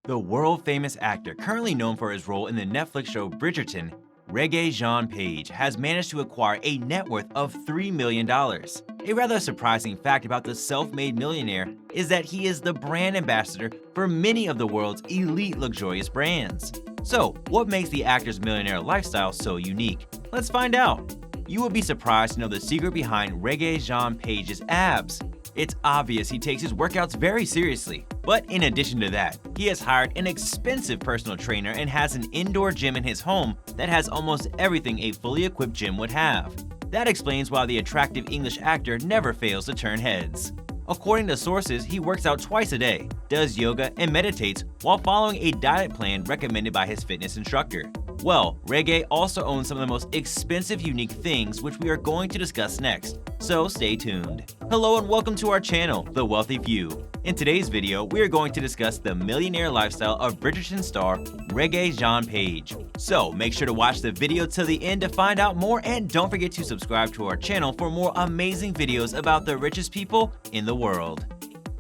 The world-famous actor currently known for his role in the Netflix show Bridgerton, Rege Jean Page, has managed to acquire a net worth of $3 million. A rather surprising fact about the self-made millionaire is that he is the brand ambassador for many of the world's elite luxurious brands. So, what makes the actor's millionaire lifestyle so unique? Let's find out. You will be surprised to know the secret behind Regé-Jean Page's abs. It's obvious he takes his workouts very seriously. But in addition to that, he has hired an expensive personal trainer and has an indoor gym in his home that has almost everything a fully equipped gym would have. That explains why the attractive English actor never fails to turn heads. According to sources, he works out twice a day, does yoga, and meditates while following a diet plan recommended by his fitness instructor. Well, Rege also owns some of the most expensive unique things which we are going to discuss next, so stay tuned. Hello and welcome to our channel, The Wealthy Few. In today's video, we are going to discuss the millionaire lifestyle of Bridgerton star Rege Jean Page. So make sure to watch the video till the end to find out more, and don't forget to subscribe to our channel for more amazing videos about the richest people in the world.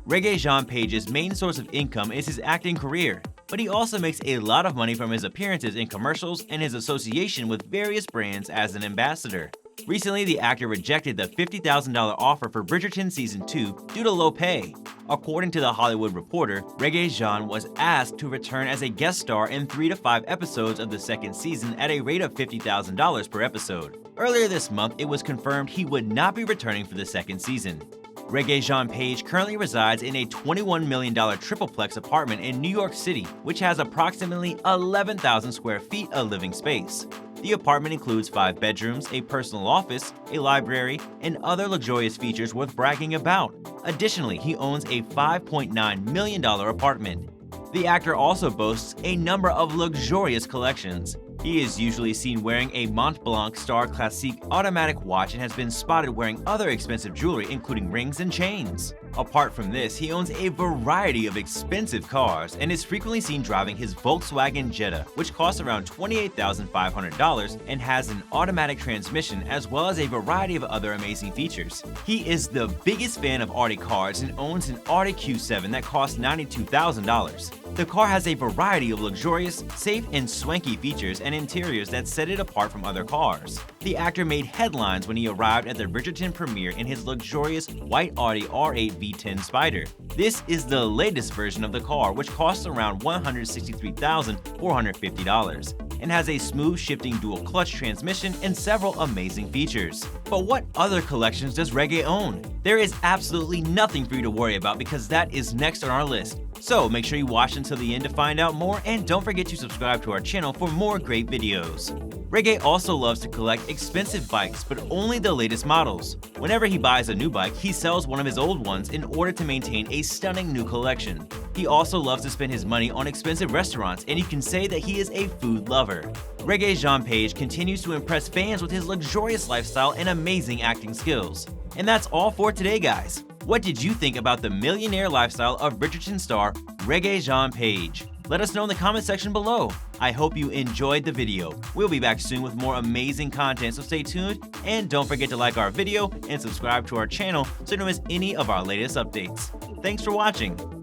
Rege Jean Page's main source of income is his acting career, but he also makes a lot of money from his appearances in commercials and his association with various brands as an ambassador. Recently, the actor rejected the $50,000 offer for Bridgerton Season 2 due to low pay. According to The Hollywood Reporter, Regé-Jean was asked to return as a guest star in 3 to 5 episodes of the second season at a rate of $50,000 per episode. Earlier this month, it was confirmed he would not be returning for the second season. Rege Jean Page currently resides in a $21 million tripleplex apartment in New York City, which has approximately 11,000 square feet of living space. The apartment includes 5 bedrooms, a personal office, a library, and other luxurious features worth bragging about. Additionally, he owns a $5.9 million apartment. The actor also boasts a number of luxurious collections. He is usually seen wearing a Mont Blanc Star Classique automatic watch and has been spotted wearing other expensive jewelry including rings and chains. Apart from this, he owns a variety of expensive cars and is frequently seen driving his Volkswagen Jetta, which costs around $28,500 and has an automatic transmission as well as a variety of other amazing features. He is the biggest fan of Audi cars and owns an Audi Q7 that costs $92,000. The car has a variety of luxurious, safe, and swanky features and interiors that set it apart from other cars. The actor made headlines when he arrived at the Bridgerton premiere in his luxurious white Audi R8 V10 Spider. This is the latest version of the car, which costs around $163,450 and has a smooth shifting dual clutch transmission and several amazing features. But what other collections does Rege own? There is absolutely nothing for you to worry about because that is next on our list. So make sure you watch until the end to find out more, and don't forget to subscribe to our channel for more great videos. Rege also loves to collect expensive bikes, but only the latest models. Whenever he buys a new bike, he sells one of his old ones in order to maintain a stunning new collection. He also loves to spend his money on expensive restaurants, and you can say that he is a food lover. Rege Jean Page continues to impress fans with his luxurious lifestyle and amazing acting skills. And that's all for today, guys. What did you think about the millionaire lifestyle of Bridgerton star Rege Jean Page? Let us know in the comment section below. I hope you enjoyed the video. We'll be back soon with more amazing content, so stay tuned, and don't forget to like our video and subscribe to our channel so you don't miss any of our latest updates. Thanks for watching.